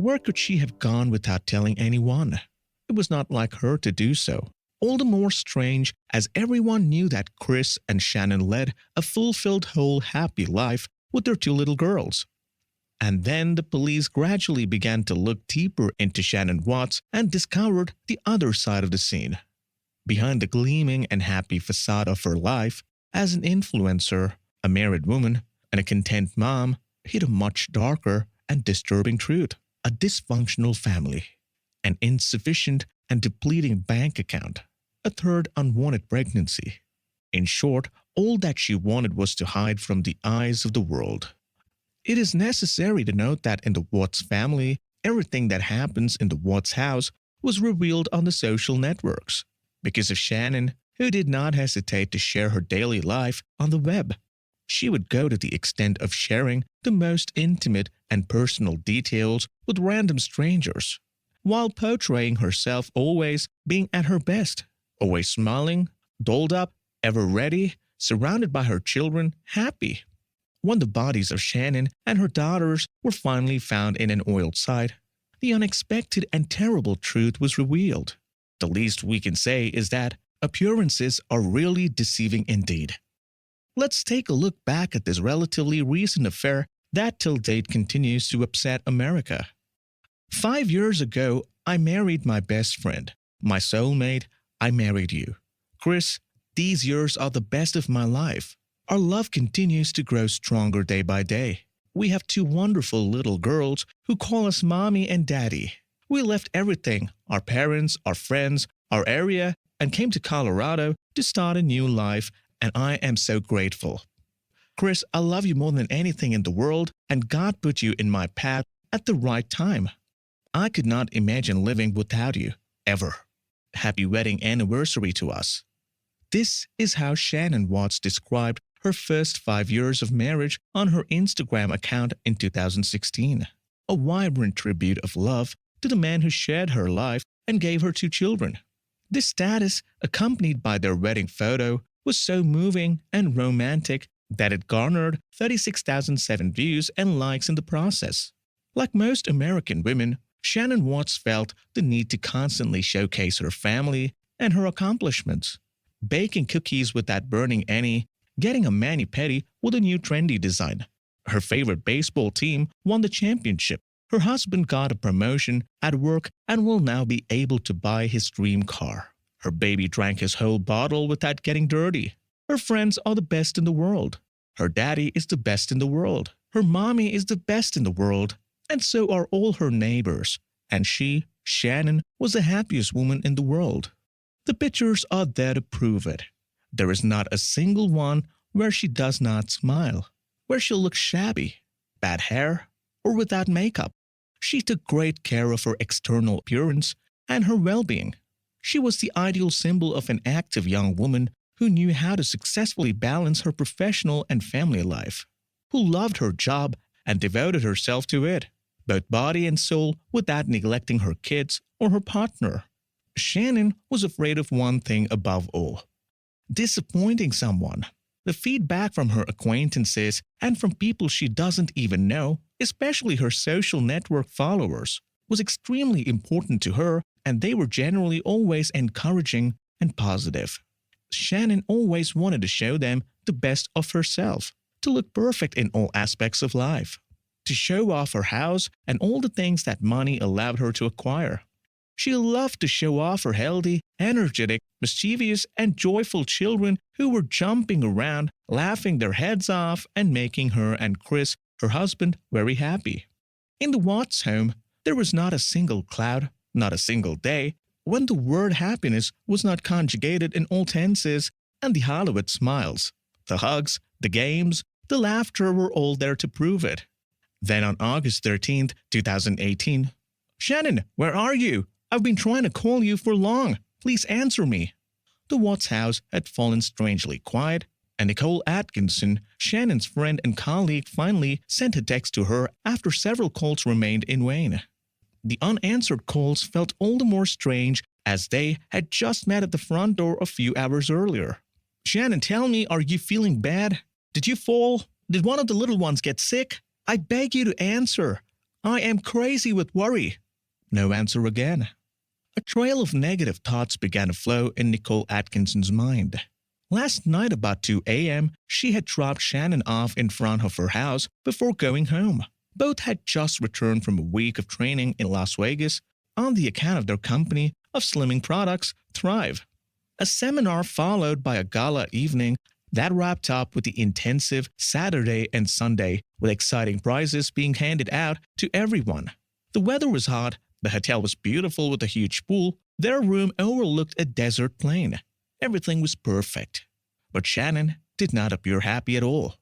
Where could she have gone without telling anyone? It was not like her to do so. All the more strange as everyone knew that Chris and Shannan led a fulfilled, whole, happy life with their two little girls. And then the police gradually began to look deeper into Shannan Watts and discovered the other side of the scene. Behind the gleaming and happy facade of her life as an influencer, a married woman, and a content mom hid a much darker and disturbing truth. A dysfunctional family, an insufficient and depleting bank account, a third unwanted pregnancy. In short, all that she wanted was to hide from the eyes of the world. It is necessary to note that in the Watts family, everything that happens in the Watts house was revealed on the social networks because of Shannan, who did not hesitate to share her daily life on the web. She would go to the extent of sharing the most intimate and personal details with random strangers, while portraying herself always being at her best, always smiling, dolled up, ever ready, surrounded by her children, happy. When the bodies of Shannan and her daughters were finally found in an oiled site, the unexpected and terrible truth was revealed. The least we can say is that appearances are really deceiving indeed. Let's take a look back at this relatively recent affair that till date continues to upset America. 5 years ago, I married my best friend. My soulmate, I married you. Chris, these years are the best of my life. Our love continues to grow stronger day by day. We have two wonderful little girls who call us mommy and daddy. We left everything, our parents, our friends, our area, and came to Colorado to start a new life, and I am so grateful. Chris, I love you more than anything in the world, and God put you in my path at the right time. I could not imagine living without you, ever. Happy wedding anniversary to us. This is how Shannan Watts described her first 5 years of marriage on her Instagram account in 2016. A vibrant tribute of love to the man who shared her life and gave her 2 children. This status, accompanied by their wedding photo, was so moving and romantic that it garnered 36,007 views and likes in the process. Like most American women, Shannan Watts felt the need to constantly showcase her family and her accomplishments. Baking cookies without burning any, getting a mani-pedi with a new trendy design. Her favorite baseball team won the championship. Her husband got a promotion at work and will now be able to buy his dream car. Her baby drank his whole bottle without getting dirty. Her friends are the best in the world. Her daddy is the best in the world. Her mommy is the best in the world. And so are all her neighbors. And she, Shannan, was the happiest woman in the world. The pictures are there to prove it. There is not a single one where she does not smile, where she looks shabby, bad hair, or without makeup. She took great care of her external appearance and her well-being. She was the ideal symbol of an active young woman who knew how to successfully balance her professional and family life, who loved her job and devoted herself to it, both body and soul, without neglecting her kids or her partner. Shannan was afraid of one thing above all: disappointing someone. The feedback from her acquaintances and from people she doesn't even know, especially her social network followers, was extremely important to her, and they were generally always encouraging and positive. Shannan always wanted to show them the best of herself, to look perfect in all aspects of life, to show off her house and all the things that money allowed her to acquire. She loved to show off her healthy, energetic, mischievous, and joyful children who were jumping around, laughing their heads off, and making her and Chris, her husband, very happy. In the Watts home, there was not a single cloud, not a single day, when the word happiness was not conjugated in all tenses, and the Hollywood smiles, the hugs, the games, the laughter were all there to prove it. Then on August 13th, 2018, "Shannan, where are you? I've been trying to call you for long. Please answer me." The Watts house had fallen strangely quiet, and Nicole Atkinson, Shannan's friend and colleague, finally sent a text to her after several calls remained in vain. The unanswered calls felt all the more strange as they had just met at the front door a few hours earlier. "Shannan, tell me, are you feeling bad? Did you fall? Did one of the little ones get sick? I beg you to answer. I am crazy with worry. No answer again. A trail of negative thoughts began to flow in Nicole Atkinson's mind. Last night about 2 a.m., she had dropped Shannan off in front of her house before going home. Both had just returned from a week of training in Las Vegas on the account of their company of slimming products, Thrive. A seminar followed by a gala evening that wrapped up with the intensive Saturday and Sunday with exciting prizes being handed out to everyone. The weather was hot, the hotel was beautiful with a huge pool, their room overlooked a desert plain. Everything was perfect. But Shannan did not appear happy at all.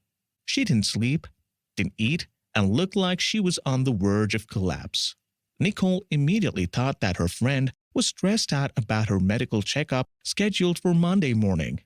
She didn't sleep, didn't eat, and looked like she was on the verge of collapse. Nicole immediately thought that her friend was stressed out about her medical checkup scheduled for Monday morning.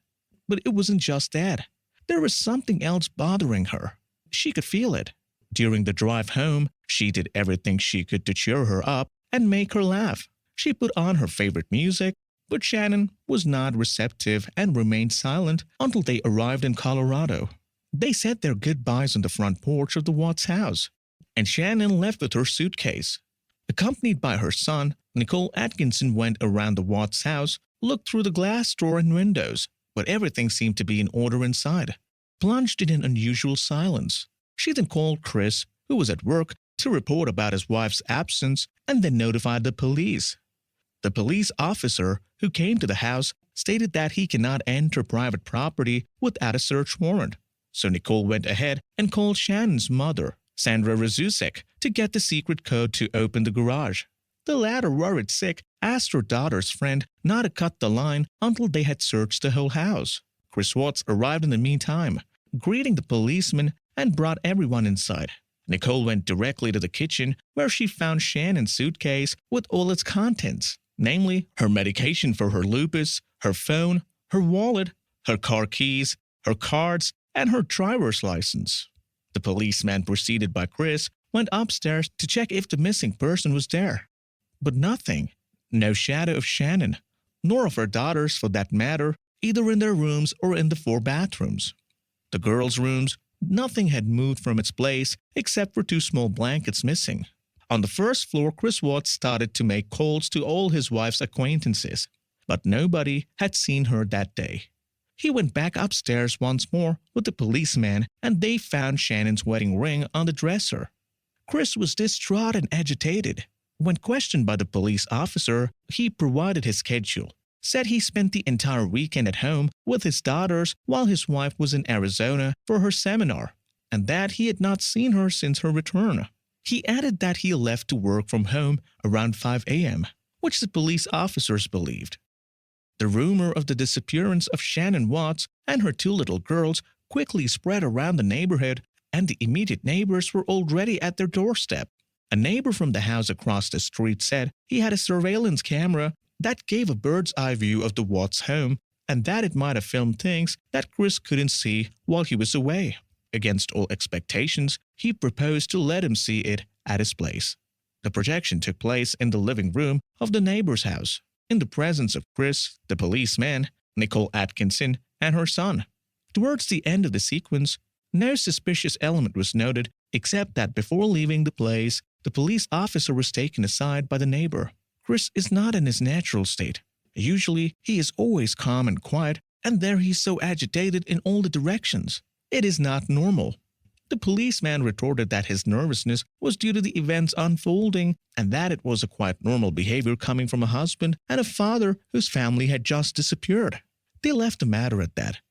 But it wasn't just that. There was something else bothering her. She could feel it. During the drive home, she did everything she could to cheer her up and make her laugh. She put on her favorite music, but Shannan was not receptive and remained silent until they arrived in Colorado. They said their goodbyes on the front porch of the Watts house, and Shannan left with her suitcase. Accompanied by her son, Nicole Atkinson went around the Watts house, looked through the glass door and windows, but everything seemed to be in order inside. Plunged in an unusual silence, she then called Chris, who was at work, to report about his wife's absence and then notified the police. The police officer who came to the house stated that he cannot enter private property without a search warrant. So Nicole went ahead and called Shannan's mother, Sandra Razusek, to get the secret code to open the garage. The latter, worried sick, asked her daughter's friend not to cut the line until they had searched the whole house. Chris Watts arrived in the meantime, greeting the policeman and brought everyone inside. Nicole went directly to the kitchen where she found Shannan's suitcase with all its contents, namely her medication for her lupus, her phone, her wallet, her car keys, her cards, and her driver's license. The policeman, preceded by Chris, went upstairs to check if the missing person was there. But nothing. No shadow of Shannan, nor of her daughters for that matter, either in their rooms or in the 4 bathrooms. The girls' rooms, nothing had moved from its place except for 2 small blankets missing. On the first floor, Chris Watts started to make calls to all his wife's acquaintances, but nobody had seen her that day. He went back upstairs once more with the policeman, and they found Shannan's wedding ring on the dresser. Chris was distraught and agitated. When questioned by the police officer, he provided his schedule, said he spent the entire weekend at home with his daughters while his wife was in Arizona for her seminar, and that he had not seen her since her return. He added that he left to work from home around 5 a.m., which the police officers believed. The rumor of the disappearance of Shannan Watts and her 2 little girls quickly spread around the neighborhood, and the immediate neighbors were already at their doorstep. A neighbor from the house across the street said he had a surveillance camera that gave a bird's eye view of the Watts home and that it might have filmed things that Chris couldn't see while he was away. Against all expectations, he proposed to let him see it at his place. The projection took place in the living room of the neighbor's house, in the presence of Chris, the policeman, Nicole Atkinson, and her son. Towards the end of the sequence, no suspicious element was noted except that before leaving the place, the police officer was taken aside by the neighbor. Chris is not in his natural state. Usually, he is always calm and quiet, and there he is so agitated in all the directions. It is not normal. The policeman retorted that his nervousness was due to the events unfolding and that it was a quite normal behavior coming from a husband and a father whose family had just disappeared. They left the matter at that.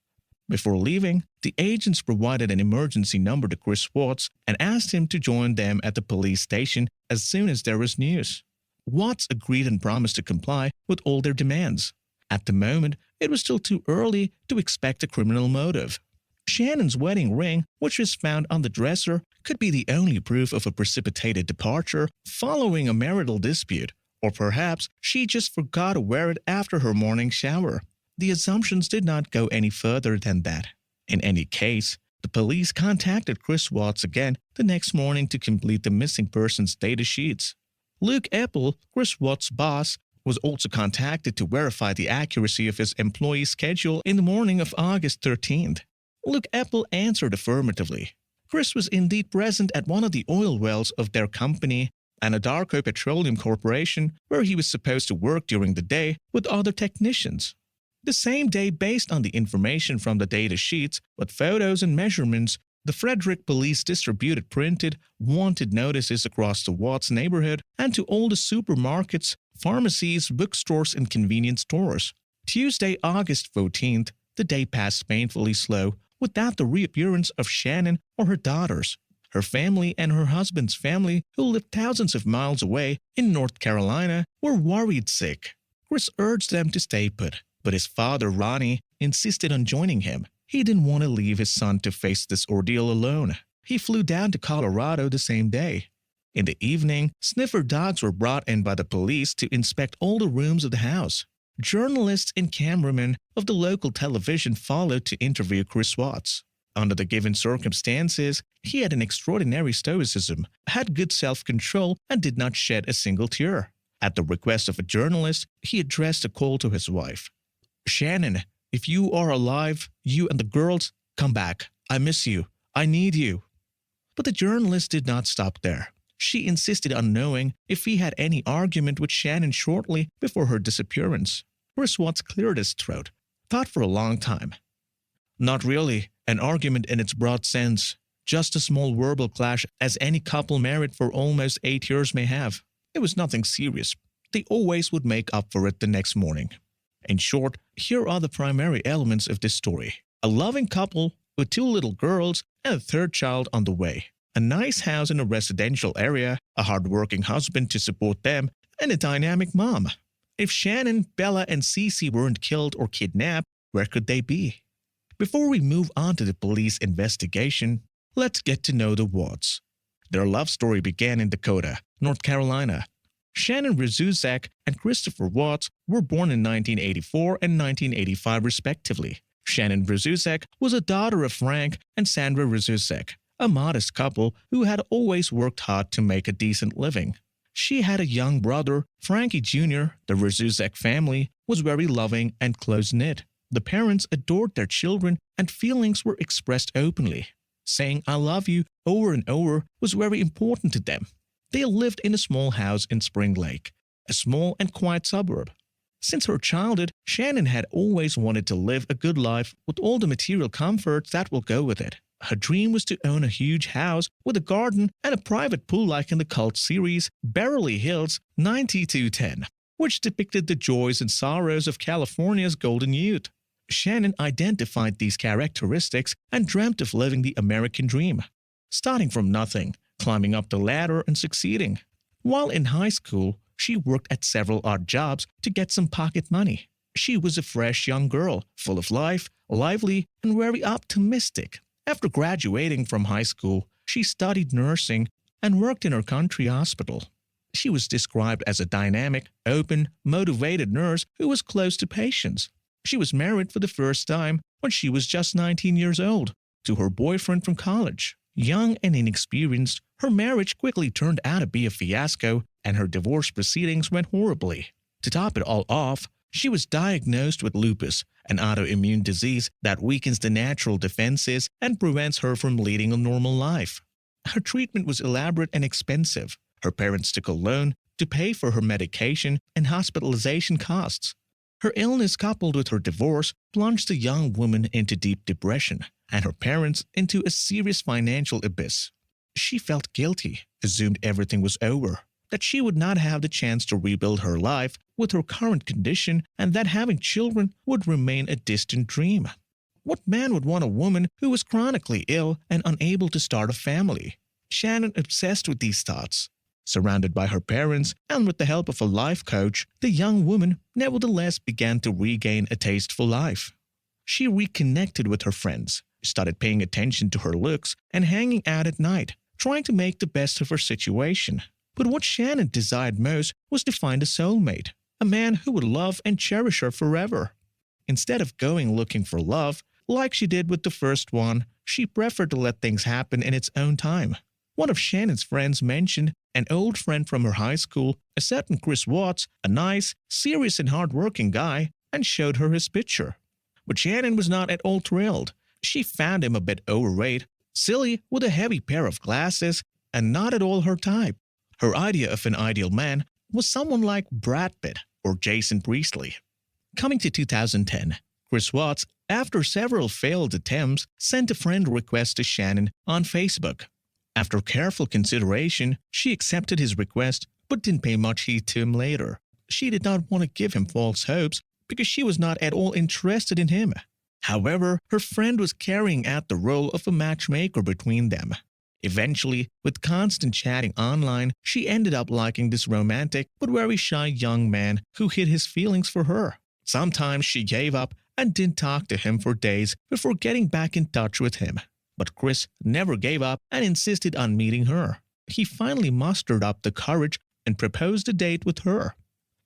Before leaving, the agents provided an emergency number to Chris Watts and asked him to join them at the police station as soon as there was news. Watts agreed and promised to comply with all their demands. At the moment, it was still too early to expect a criminal motive. Shannan's wedding ring, which was found on the dresser, could be the only proof of a precipitated departure following a marital dispute, or perhaps she just forgot to wear it after her morning shower. The assumptions did not go any further than that. In any case, the police contacted Chris Watts again the next morning to complete the missing persons data sheets. Luke Epple, Chris Watts' boss, was also contacted to verify the accuracy of his employee schedule in the morning of August 13th. Luke Epple answered affirmatively. Chris was indeed present at one of the oil wells of their company, Anadarko Petroleum Corporation, where he was supposed to work during the day with other technicians. The same day, based on the information from the data sheets with photos and measurements, the Frederick police distributed printed wanted notices across the Watts neighborhood and to all the supermarkets, pharmacies, bookstores, and convenience stores. Tuesday, August 14th, the day passed painfully slow without the reappearance of Shannan or her daughters. Her family and her husband's family, who lived thousands of miles away in North Carolina, were worried sick. Chris urged them to stay put, but his father, Ronnie, insisted on joining him. He didn't want to leave his son to face this ordeal alone. He flew down to Colorado the same day. In the evening, sniffer dogs were brought in by the police to inspect all the rooms of the house. Journalists and cameramen of the local television followed to interview Chris Watts. Under the given circumstances, he had an extraordinary stoicism, had good self-control, and did not shed a single tear. At the request of a journalist, he addressed a call to his wife. "Shannan, if you are alive, you and the girls, come back. I miss you. I need you." But the journalist did not stop there. She insisted on knowing if he had any argument with Shannan shortly before her disappearance. Chris Watts cleared his throat, thought for a long time. "Not really an argument in its broad sense. Just a small verbal clash as any couple married for almost 8 years may have. It was nothing serious. They always would make up for it the next morning." In short, here are the primary elements of this story. A loving couple with 2 little girls and a 3rd child on the way. A nice house in a residential area, a hard-working husband to support them, and a dynamic mom. If Shannan, Bella, and Cece weren't killed or kidnapped, where could they be? Before we move on to the police investigation, let's get to know the Watts. Their love story began in Dakota, North Carolina. Shannan Rzuzak and Christopher Watts were born in 1984 and 1985 respectively. Shannan Rzuzak was a daughter of Frank and Sandra Rzuzak, a modest couple who had always worked hard to make a decent living. She had a young brother, Frankie Jr. The Rzuzak family was very loving and close-knit. The parents adored their children and feelings were expressed openly. Saying "I love you" over and over was very important to them. They lived in a small house in Spring Lake, a small and quiet suburb. Since her childhood, Shannan had always wanted to live a good life with all the material comforts that will go with it. Her dream was to own a huge house with a garden and a private pool like in the cult series Beverly Hills 90210, which depicted the joys and sorrows of California's golden youth. Shannan identified these characteristics and dreamt of living the American dream, starting from nothing, climbing up the ladder and succeeding. While in high school, she worked at several odd jobs to get some pocket money. She was a fresh young girl, full of life, lively, and very optimistic. After graduating from high school, she studied nursing and worked in her country hospital. She was described as a dynamic, open, motivated nurse who was close to patients. She was married for the first time when she was just 19 years old to her boyfriend from college. Young and inexperienced, her marriage quickly turned out to be a fiasco and her divorce proceedings went horribly. To top it all off, she was diagnosed with lupus, an autoimmune disease that weakens the natural defenses and prevents her from leading a normal life. Her treatment was elaborate and expensive. Her parents took a loan to pay for her medication and hospitalization costs. Her illness coupled with her divorce plunged the young woman into deep depression and her parents into a serious financial abyss. She felt guilty, assumed everything was over, that she would not have the chance to rebuild her life with her current condition and that having children would remain a distant dream. What man would want a woman who was chronically ill and unable to start a family? Shannan obsessed with these thoughts. Surrounded by her parents and with the help of a life coach, the young woman nevertheless began to regain a taste for life. She reconnected with her friends, started paying attention to her looks, and hanging out at night, trying to make the best of her situation. But what Shannan desired most was to find a soulmate, a man who would love and cherish her forever. Instead of going looking for love, like she did with the first one, she preferred to let things happen in its own time. One of Shannan's friends mentioned an old friend from her high school, a certain Chris Watts, a nice, serious and hard-working guy, and showed her his picture. But Shannan was not at all thrilled. She found him a bit overweight, Silly with a heavy pair of glasses and not at all her type. Her idea of an ideal man was someone like Brad Pitt or Jason Priestley. Coming to 2010, Chris Watts, after several failed attempts, sent a friend request to Shannan on Facebook. After careful consideration, she accepted his request but didn't pay much heed to him later. She did not want to give him false hopes because she was not at all interested in him. However, her friend was carrying out the role of a matchmaker between them. Eventually, with constant chatting online, she ended up liking this romantic but very shy young man who hid his feelings for her. Sometimes she gave up and didn't talk to him for days before getting back in touch with him. But Chris never gave up and insisted on meeting her. He finally mustered up the courage and proposed a date with her.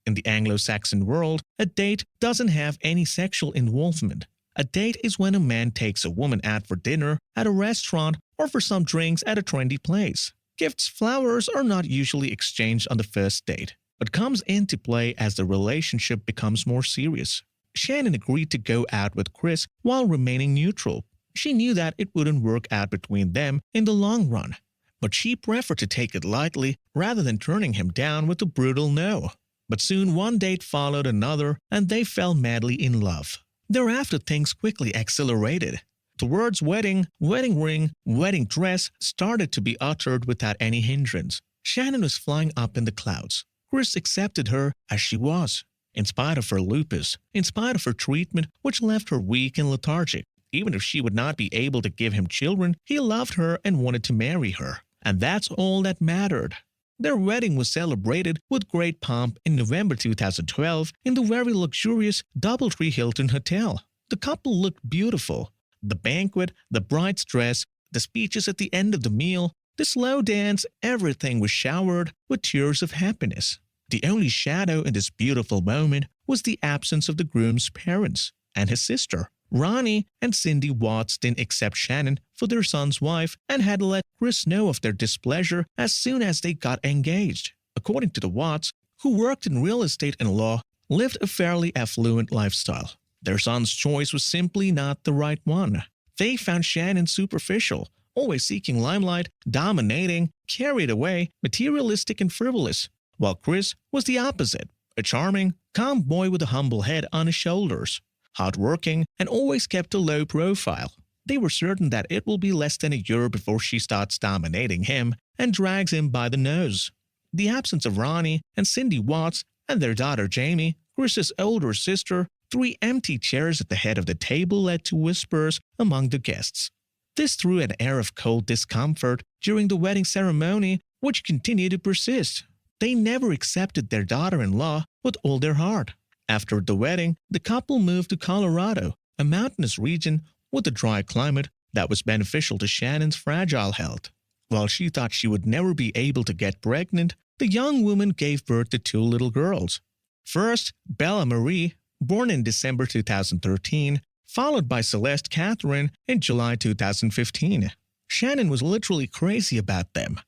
In the Anglo-Saxon world, a date doesn't have any sexual involvement. A date is when a man takes a woman out for dinner at a restaurant or for some drinks at a trendy place. Gifts, flowers are not usually exchanged on the first date, but comes into play as the relationship becomes more serious. Shannan agreed to go out with Chris while remaining neutral. She knew that it wouldn't work out between them in the long run, but she preferred to take it lightly rather than turning him down with a brutal no. But soon one date followed another and they fell madly in love. Thereafter things quickly accelerated. The words wedding, wedding ring, wedding dress started to be uttered without any hindrance. Shannan was flying up in the clouds. Chris accepted her as she was, in spite of her lupus, in spite of her treatment which left her weak and lethargic. Even if she would not be able to give him children, he loved her and wanted to marry her. And that's all that mattered. Their wedding was celebrated with great pomp in November 2012 in the very luxurious DoubleTree Hilton Hotel. The couple looked beautiful. The banquet, the bride's dress, the speeches at the end of the meal, the slow dance, everything was showered with tears of happiness. The only shadow in this beautiful moment was the absence of the groom's parents and his sister. Ronnie and Cindy Watts didn't accept Shannan for their son's wife and had let Chris know of their displeasure as soon as they got engaged. According to the Watts, who worked in real estate and law, lived a fairly affluent lifestyle. Their son's choice was simply not the right one. They found Shannan superficial, always seeking limelight, dominating, carried away, materialistic and frivolous, while Chris was the opposite, a charming, calm boy with a humble head on his shoulders. Hardworking, and always kept a low profile. They were certain that it will be less than a year before she starts dominating him and drags him by the nose. The absence of Ronnie and Cindy Watts and their daughter Jamie, Chris's older sister, 3 empty chairs at the head of the table led to whispers among the guests. This threw an air of cold discomfort during the wedding ceremony, which continued to persist. They never accepted their daughter-in-law with all their heart. After the wedding, the couple moved to Colorado, a mountainous region with a dry climate that was beneficial to Shannan's fragile health. While she thought she would never be able to get pregnant, the young woman gave birth to 2 little girls. First, Bella Marie, born in December 2013, followed by Celeste Catherine in July 2015. Shannan was literally crazy about them.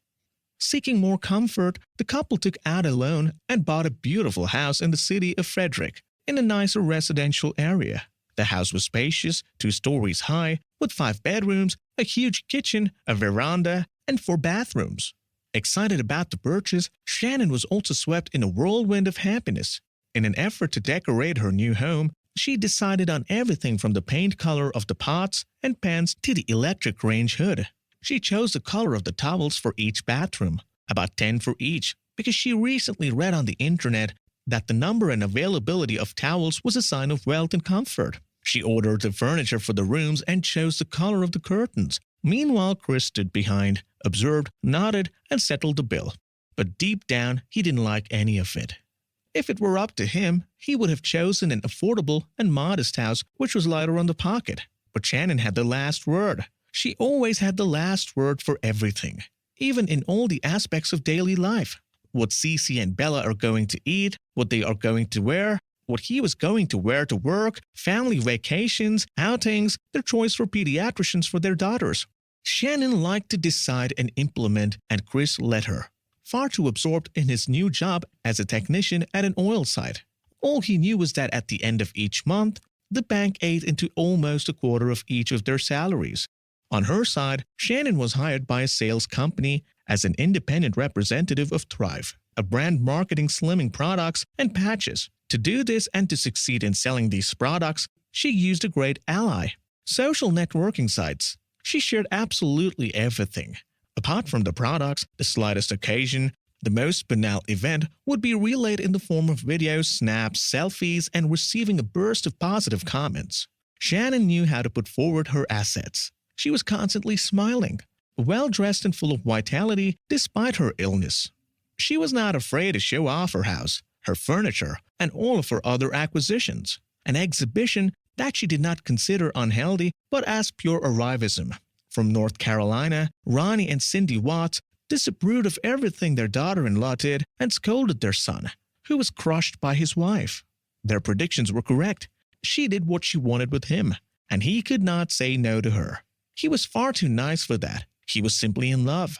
Seeking more comfort, the couple took out a loan and bought a beautiful house in the city of Frederick, in a nicer residential area. The house was spacious, 2 stories high, with 5 bedrooms, a huge kitchen, a veranda, and 4 bathrooms. Excited about the purchase, Shannan was also swept in a whirlwind of happiness. In an effort to decorate her new home, she decided on everything from the paint color of the pots and pans to the electric range hood. She chose the color of the towels for each bathroom, about 10 for each, because she recently read on the internet that the number and availability of towels was a sign of wealth and comfort. She ordered the furniture for the rooms and chose the color of the curtains. Meanwhile, Chris stood behind, observed, nodded, and settled the bill. But deep down, he didn't like any of it. If it were up to him, he would have chosen an affordable and modest house which was lighter on the pocket. But Shannan had the last word. She always had the last word for everything, even in all the aspects of daily life. What Cece and Bella are going to eat, what they are going to wear, what he was going to wear to work, family vacations, outings, their choice for pediatricians for their daughters. Shannan liked to decide and implement, and Chris let her, far too absorbed in his new job as a technician at an oil site. All he knew was that at the end of each month, the bank ate into almost a quarter of each of their salaries. On her side, Shannan was hired by a sales company as an independent representative of Thrive, a brand marketing slimming products and patches. To do this and to succeed in selling these products, she used a great ally: social networking sites. She shared absolutely everything. Apart from the products, the slightest occasion, the most banal event would be relayed in the form of videos, snaps, selfies, and receiving a burst of positive comments. Shannan knew how to put forward her assets. She was constantly smiling, well-dressed and full of vitality despite her illness. She was not afraid to show off her house, her furniture, and all of her other acquisitions, an exhibition that she did not consider unhealthy but as pure arrivism. From North Carolina, Ronnie and Cindy Watts disapproved of everything their daughter-in-law did and scolded their son, who was crushed by his wife. Their predictions were correct. She did what she wanted with him, and he could not say no to her. He was far too nice for that. He was simply in love.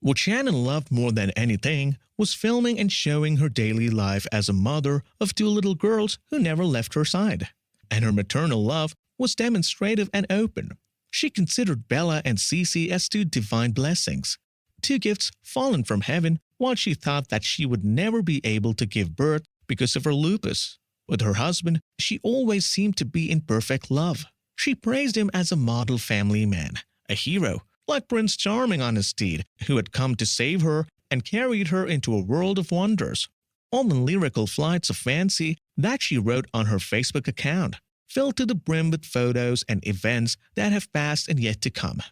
What Shannan loved more than anything was filming and showing her daily life as a mother of two little girls who never left her side. And her maternal love was demonstrative and open. She considered Bella and Cece as two divine blessings, two gifts fallen from heaven, while she thought that she would never be able to give birth because of her lupus. With her husband, she always seemed to be in perfect love. She praised him as a model family man, a hero, like Prince Charming on his steed, who had come to save her and carried her into a world of wonders. All the lyrical flights of fancy that she wrote on her Facebook account, filled to the brim with photos and events that have passed and yet to come.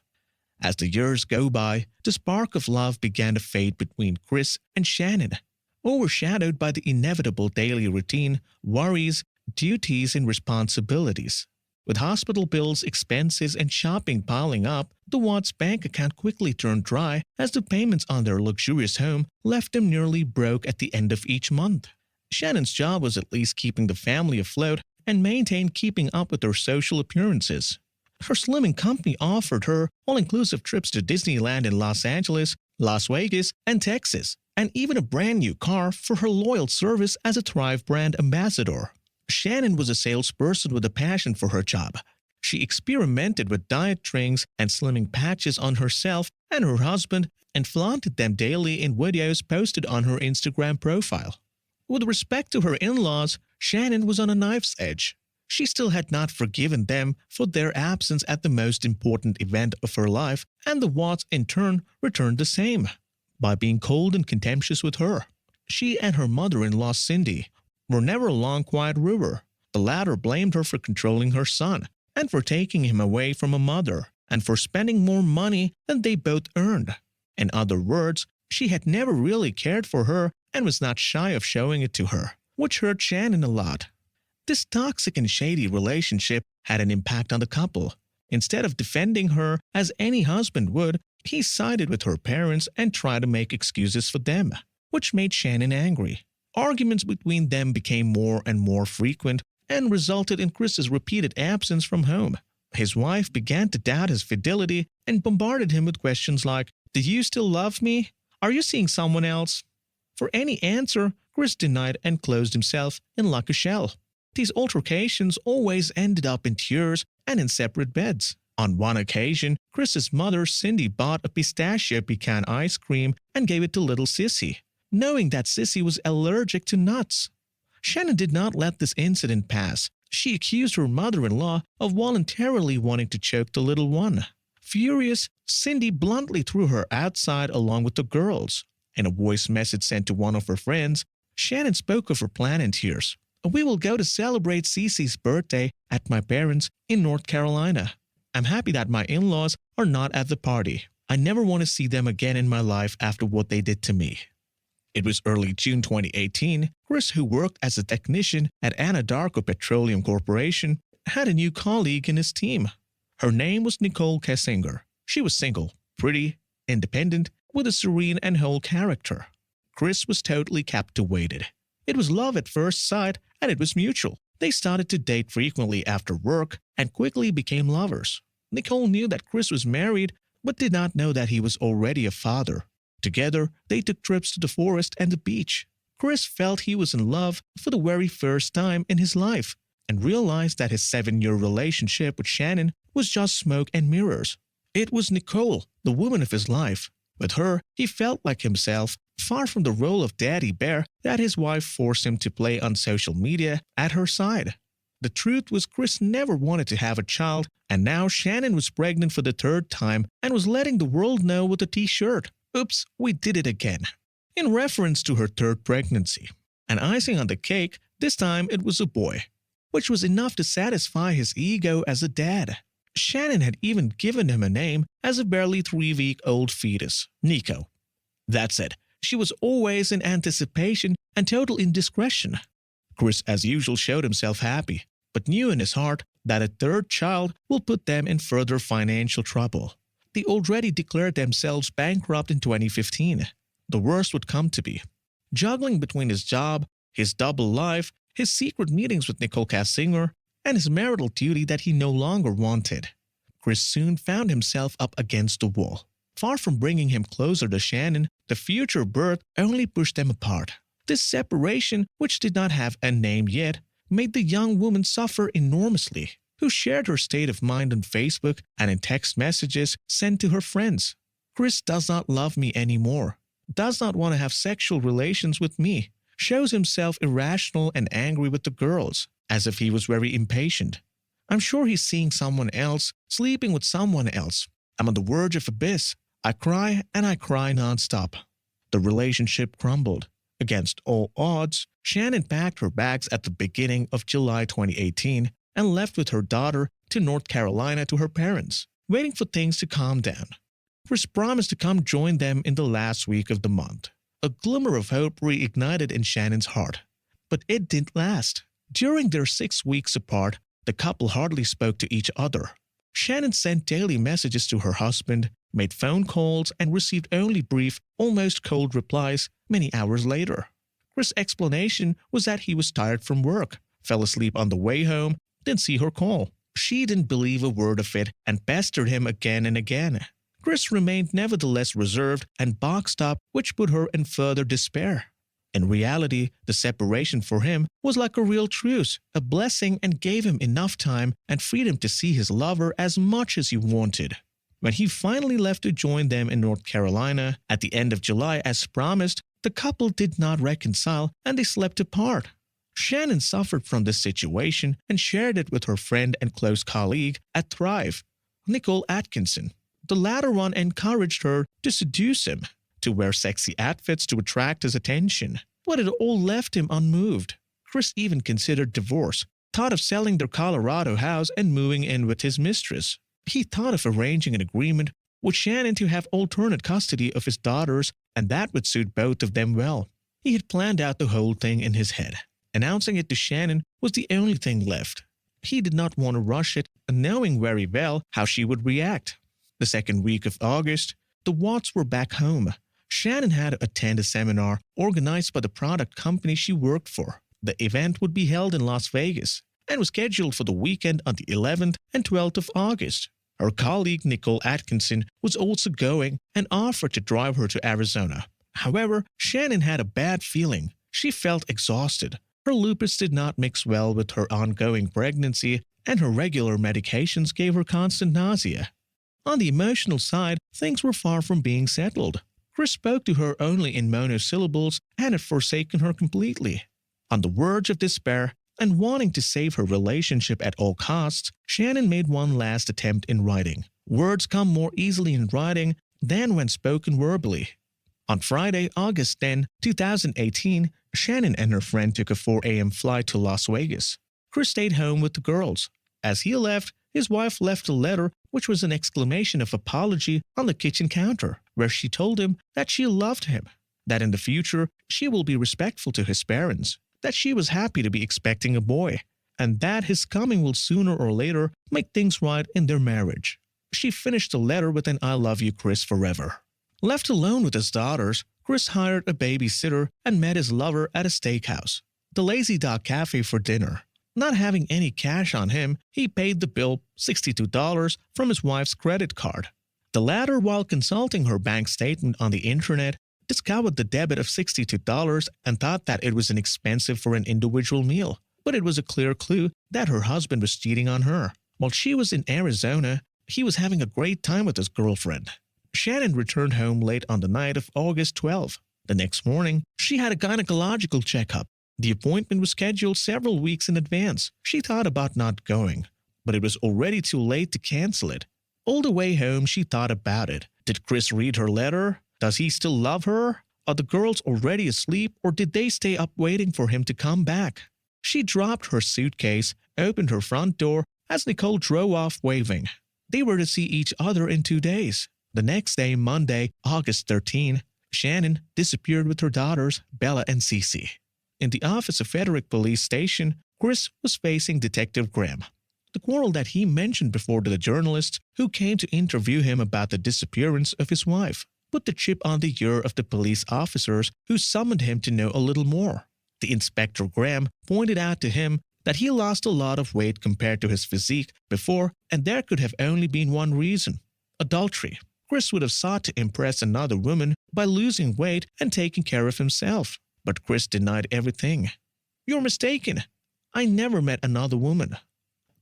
As the years go by, the spark of love began to fade between Chris and Shannan, overshadowed by the inevitable daily routine, worries, duties, and responsibilities. With hospital bills, expenses, and shopping piling up, the Watts' bank account quickly turned dry as the payments on their luxurious home left them nearly broke at the end of each month. Shannan's job was at least keeping the family afloat and maintained keeping up with her social appearances. Her slimming company offered her all-inclusive trips to Disneyland in Los Angeles, Las Vegas, and Texas, and even a brand new car for her loyal service as a Thrive brand ambassador. Shannan was a salesperson with a passion for her job. She experimented with diet drinks and slimming patches on herself and her husband and flaunted them daily in videos posted on her Instagram profile. With respect to her in-laws, Shannan was on a knife's edge. She still had not forgiven them for their absence at the most important event of her life, and the Watts in turn returned the same, by being cold and contemptuous with her. She and her mother-in-law Cindy were never a long quiet river. The latter blamed her for controlling her son, and for taking him away from a mother, and for spending more money than they both earned. In other words, she had never really cared for her and was not shy of showing it to her, which hurt Shannan a lot. This toxic and shady relationship had an impact on the couple. Instead of defending her as any husband would, he sided with her parents and tried to make excuses for them, which made Shannan angry. Arguments between them became more and more frequent and resulted in Chris's repeated absence from home. His wife began to doubt his fidelity and bombarded him with questions like, "Do you still love me? Are you seeing someone else?" For any answer, Chris denied and closed himself in like a shell. These altercations always ended up in tears and in separate beds. On one occasion, Chris's mother Cindy bought a pistachio pecan ice cream and gave it to little Sissy, knowing that Sissy was allergic to nuts. Shannan did not let this incident pass. She accused her mother-in-law of voluntarily wanting to choke the little one. Furious, Cindy bluntly threw her outside along with the girls. In a voice message sent to one of her friends, Shannan spoke of her plan in tears. "We will go to celebrate Cece's birthday at my parents' in North Carolina. I'm happy that my in-laws are not at the party. I never want to see them again in my life after what they did to me." It was early June 2018. Chris, who worked as a technician at Anadarko Petroleum Corporation, had a new colleague in his team. Her name was Nicole Kessinger. She was single, pretty, independent, with a serene and whole character. Chris was totally captivated. It was love at first sight, and it was mutual. They started to date frequently after work and quickly became lovers. Nicole knew that Chris was married, but did not know that he was already a father. Together, they took trips to the forest and the beach. Chris felt he was in love for the very first time in his life and realized that his 7-year relationship with Shannan was just smoke and mirrors. It was Nicole, the woman of his life. With her, he felt like himself, far from the role of daddy bear that his wife forced him to play on social media at her side. The truth was Chris never wanted to have a child, and now Shannan was pregnant for the third time and was letting the world know with a t-shirt. Oops, we did it again. In reference to her third pregnancy. And icing on the cake, this time it was a boy, which was enough to satisfy his ego as a dad. Shannan had even given him a name as a barely 3-week-old fetus, Nico. That said, she was always in anticipation and total indiscretion. Chris, as usual, showed himself happy, but knew in his heart that a third child will put them in further financial trouble. They already declared themselves bankrupt in 2015. The worst would come to be. Juggling between his job, his double life, his secret meetings with Nicole Kessinger, and his marital duty that he no longer wanted. Chris soon found himself up against the wall. Far from bringing him closer to Shannan, the future birth only pushed them apart. This separation, which did not have a name yet, made the young woman suffer enormously, who shared her state of mind on Facebook and in text messages sent to her friends. Chris does not love me anymore, does not want to have sexual relations with me, shows himself irrational and angry with the girls, as if he was very impatient. I'm sure he's seeing someone else, sleeping with someone else. I'm on the verge of abyss. I cry and I cry nonstop. The relationship crumbled. Against all odds, Shannan packed her bags at the beginning of July 2018 and left with her daughter to North Carolina to her parents, waiting for things to calm down. Chris promised to come join them in the last week of the month. A glimmer of hope reignited in Shannan's heart. But it didn't last. During their 6 weeks apart, the couple hardly spoke to each other. Shannan sent daily messages to her husband, made phone calls, and received only brief, almost cold replies many hours later. Chris' explanation was that he was tired from work, fell asleep on the way home, didn't see her call. She didn't believe a word of it and pestered him again and again. Chris remained nevertheless reserved and boxed up, which put her in further despair. In reality, the separation for him was like a real truce, a blessing, and gave him enough time and freedom to see his lover as much as he wanted. When he finally left to join them in North Carolina at the end of July as promised, the couple did not reconcile and they slept apart. Shannan suffered from this situation and shared it with her friend and close colleague at Thrive, Nicole Atkinson. The latter one encouraged her to seduce him, to wear sexy outfits to attract his attention, but it all left him unmoved. Chris even considered divorce, thought of selling their Colorado house and moving in with his mistress. He thought of arranging an agreement with Shannan to have alternate custody of his daughters, and that would suit both of them well. He had planned out the whole thing in his head. Announcing it to Shannan was the only thing left. He did not want to rush it, knowing very well how she would react. The second week of August, the Watts were back home. Shannan had to attend a seminar organized by the product company she worked for. The event would be held in Las Vegas and was scheduled for the weekend on the 11th and 12th of August. Her colleague Nicole Atkinson was also going and offered to drive her to Arizona. However, Shannan had a bad feeling. She felt exhausted. Her lupus did not mix well with her ongoing pregnancy, and her regular medications gave her constant nausea. On the emotional side, things were far from being settled. Chris spoke to her only in monosyllables and had forsaken her completely. On the verge of despair and wanting to save her relationship at all costs, Shannan made one last attempt in writing. Words come more easily in writing than when spoken verbally. On Friday, August 10, 2018, Shannan and her friend took a 4 a.m. flight to Las Vegas. Chris stayed home with the girls. As he left, his wife left a letter which was an exclamation of apology on the kitchen counter, where she told him that she loved him, that in the future she will be respectful to his parents, that she was happy to be expecting a boy, and that his coming will sooner or later make things right in their marriage. She finished the letter with an "I love you, Chris, forever." Left alone with his daughters, Chris hired a babysitter and met his lover at a steakhouse, the Lazy Dog Cafe, for dinner. Not having any cash on him, he paid the bill, $62, from his wife's credit card. The latter, while consulting her bank statement on the internet, discovered the debit of $62 and thought that it was inexpensive for an individual meal. But it was a clear clue that her husband was cheating on her. While she was in Arizona, He was having a great time with his girlfriend. Shannan returned home late on the night of August 12. The next morning, she had a gynecological checkup. The appointment was scheduled several weeks in advance. She thought about not going, but it was already too late to cancel it. All the way home, she thought about it. Did Chris read her letter? Does he still love her? Are the girls already asleep, or did they stay up waiting for him to come back? She dropped her suitcase, opened her front door as Nicole drove off waving. They were to see each other in 2 days. The next day, Monday, August 13, Shannan disappeared with her daughters, Bella and Cece. In the office of Frederick Police Station, Chris was facing Detective Graham. The quarrel that he mentioned before to the journalists who came to interview him about the disappearance of his wife put the chip on the ear of the police officers who summoned him to know a little more. The Inspector Graham pointed out to him that he lost a lot of weight compared to his physique before, and there could have only been one reason: adultery. Chris would have sought to impress another woman by losing weight and taking care of himself. But Chris denied everything. "You're mistaken. I never met another woman."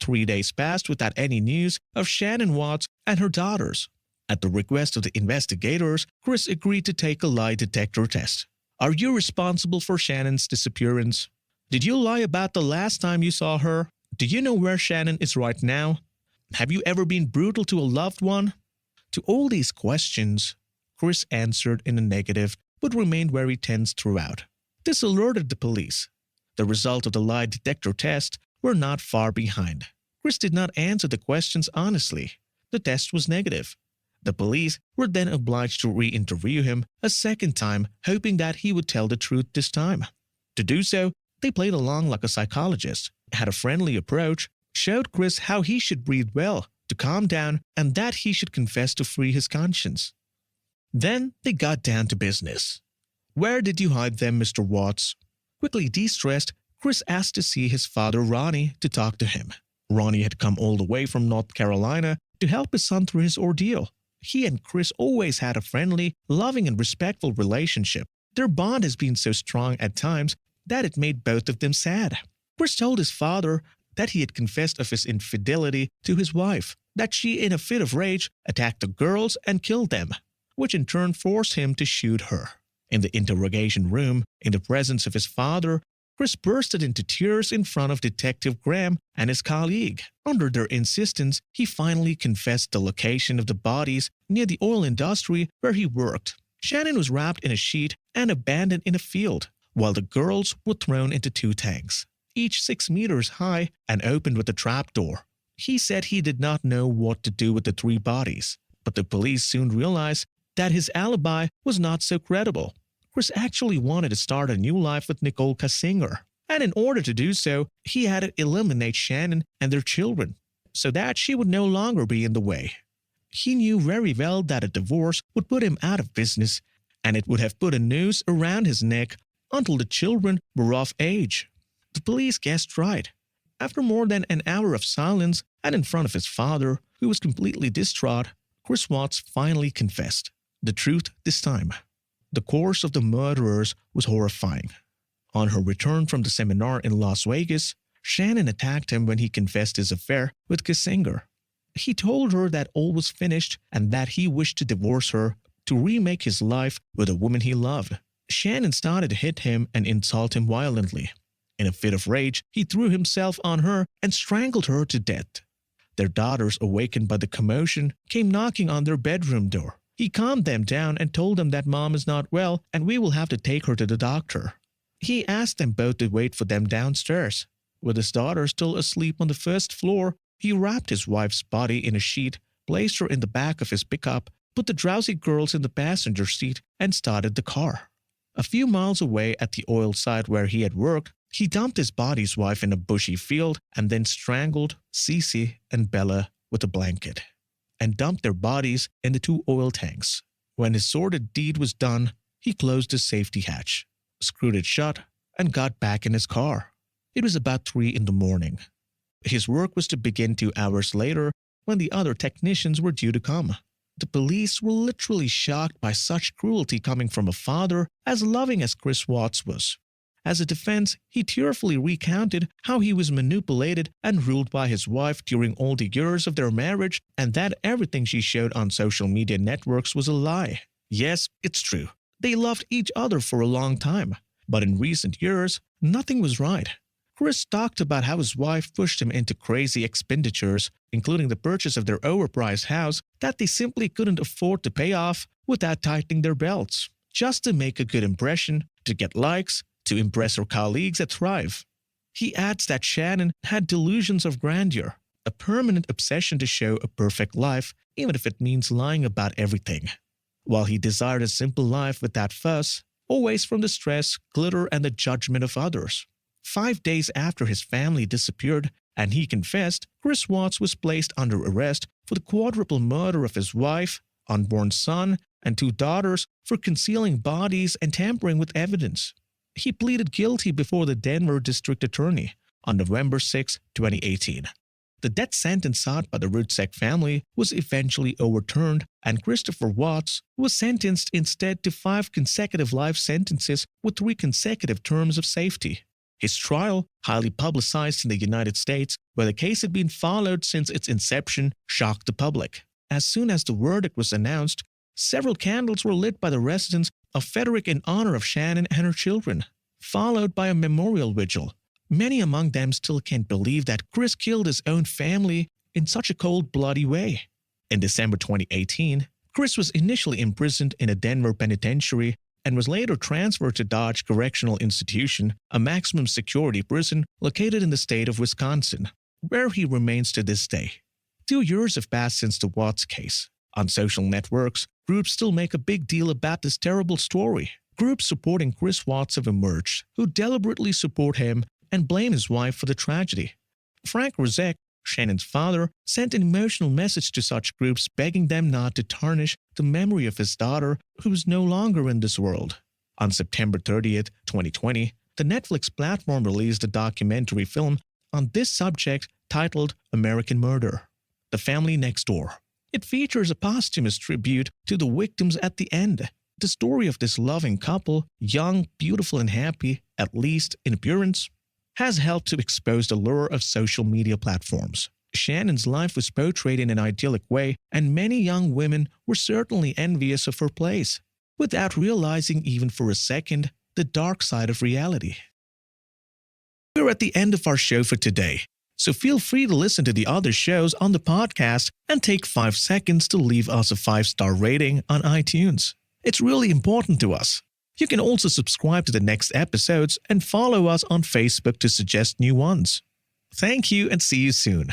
3 days passed without any news of Shannan Watts and her daughters. At the request of the investigators, Chris agreed to take a lie detector test. "Are you responsible for Shannan's disappearance? Did you lie about the last time you saw her? Do you know where Shannan is right now? Have you ever been brutal to a loved one?" To all these questions, Chris answered in the negative but remained very tense throughout. This alerted the police. The result of the lie detector test were not far behind. Chris did not answer the questions honestly. The test was negative. The police were then obliged to re-interview him a second time, hoping that he would tell the truth this time. To do so, they played along like a psychologist, had a friendly approach, showed Chris how he should breathe well, to calm down, and that he should confess to free his conscience. Then they got down to business. "Where did you hide them, Mr. Watts?" Quickly de-stressed, Chris asked to see his father Ronnie to talk to him. Ronnie had come all the way from North Carolina to help his son through his ordeal. He and Chris always had a friendly, loving and respectful relationship. Their bond has been so strong at times that it made both of them sad. Chris told his father that he had confessed of his infidelity to his wife, that she in a fit of rage attacked the girls and killed them, which in turn forced him to shoot her. In the interrogation room, in the presence of his father, Chris bursted into tears in front of Detective Graham and his colleague. Under their insistence, he finally confessed the location of the bodies near the oil industry where he worked. Shannan was wrapped in a sheet and abandoned in a field, while the girls were thrown into 2 tanks, each 6 meters high and opened with a trapdoor. He said he did not know what to do with the 3 bodies, but the police soon realized that his alibi was not so credible. Chris actually wanted to start a new life with Nicole Kasinger, and in order to do so, he had to eliminate Shannan and their children, so that she would no longer be in the way. He knew very well that a divorce would put him out of business, and it would have put a noose around his neck until the children were of age. The police guessed right. After more than an hour of silence and in front of his father, who was completely distraught, Chris Watts finally confessed. The truth this time. The course of the murderers was horrifying. On her return from the seminar in Las Vegas, Shannan attacked him when he confessed his affair with Kasinger. He told her that all was finished and that he wished to divorce her to remake his life with a woman he loved. Shannan started to hit him and insult him violently. In a fit of rage, he threw himself on her and strangled her to death. Their daughters, awakened by the commotion, came knocking on their bedroom door. He calmed them down and told them that Mom is not well and we will have to take her to the doctor. He asked them both to wait for them downstairs. With his daughter still asleep on the first floor, he wrapped his wife's body in a sheet, placed her in the back of his pickup, put the drowsy girls in the passenger seat, and started the car. A few miles away at the oil site where he had worked, he dumped his body's wife in a bushy field and then strangled Cece and Bella with a blanket, and dumped their bodies in the 2 oil tanks. When his sordid deed was done, he closed the safety hatch, screwed it shut, and got back in his car. It was about 3 in the morning. His work was to begin 2 hours later when the other technicians were due to come. The police were literally shocked by such cruelty coming from a father as loving as Chris Watts was. As a defense, he tearfully recounted how he was manipulated and ruled by his wife during all the years of their marriage and that everything she showed on social media networks was a lie. Yes, it's true. They loved each other for a long time. But in recent years, nothing was right. Chris talked about how his wife pushed him into crazy expenditures, including the purchase of their overpriced house that they simply couldn't afford to pay off without tightening their belts, just to make a good impression, to get likes, to impress her colleagues at Thrive. He adds that Shannan had delusions of grandeur, a permanent obsession to show a perfect life, even if it means lying about everything. While he desired a simple life without fuss, always from the stress, glitter, and the judgment of others. 5 days after his family disappeared and he confessed, Chris Watts was placed under arrest for the quadruple murder of his wife, unborn son, and 2 daughters for concealing bodies and tampering with evidence. He pleaded guilty before the Denver District Attorney on November 6, 2018. The death sentence sought by the Rudsak family was eventually overturned, and Christopher Watts was sentenced instead to 5 consecutive life sentences with 3 consecutive terms of safety. His trial, highly publicized in the United States, where the case had been followed since its inception, shocked the public. As soon as the verdict was announced, several candles were lit by the residents of Frederick in honor of Shannan and her children, followed by a memorial vigil. Many among them still can't believe that Chris killed his own family in such a cold-bloody way. In December 2018, Chris was initially imprisoned in a Denver penitentiary and was later transferred to Dodge Correctional Institution, a maximum security prison located in the state of Wisconsin, where he remains to this day. 2 years have passed since the Watts case. On social networks, groups still make a big deal about this terrible story. Groups supporting Chris Watts have emerged, who deliberately support him and blame his wife for the tragedy. Frank Rudsak, Shannan's father, sent an emotional message to such groups begging them not to tarnish the memory of his daughter, who is no longer in this world. On September 30th, 2020, the Netflix platform released a documentary film on this subject titled American Murder: The Family Next Door. It features a posthumous tribute to the victims at the end. The story of this loving couple, young, beautiful, and happy, at least in appearance, has helped to expose the lure of social media platforms. Shannan's life was portrayed in an idyllic way, and many young women were certainly envious of her place, without realizing even for a second the dark side of reality. We're at the end of our show for today, so feel free to listen to the other shows on the podcast and take 5 seconds to leave us a 5-star rating on iTunes. It's really important to us. You can also subscribe to the next episodes and follow us on Facebook to suggest new ones. Thank you and see you soon.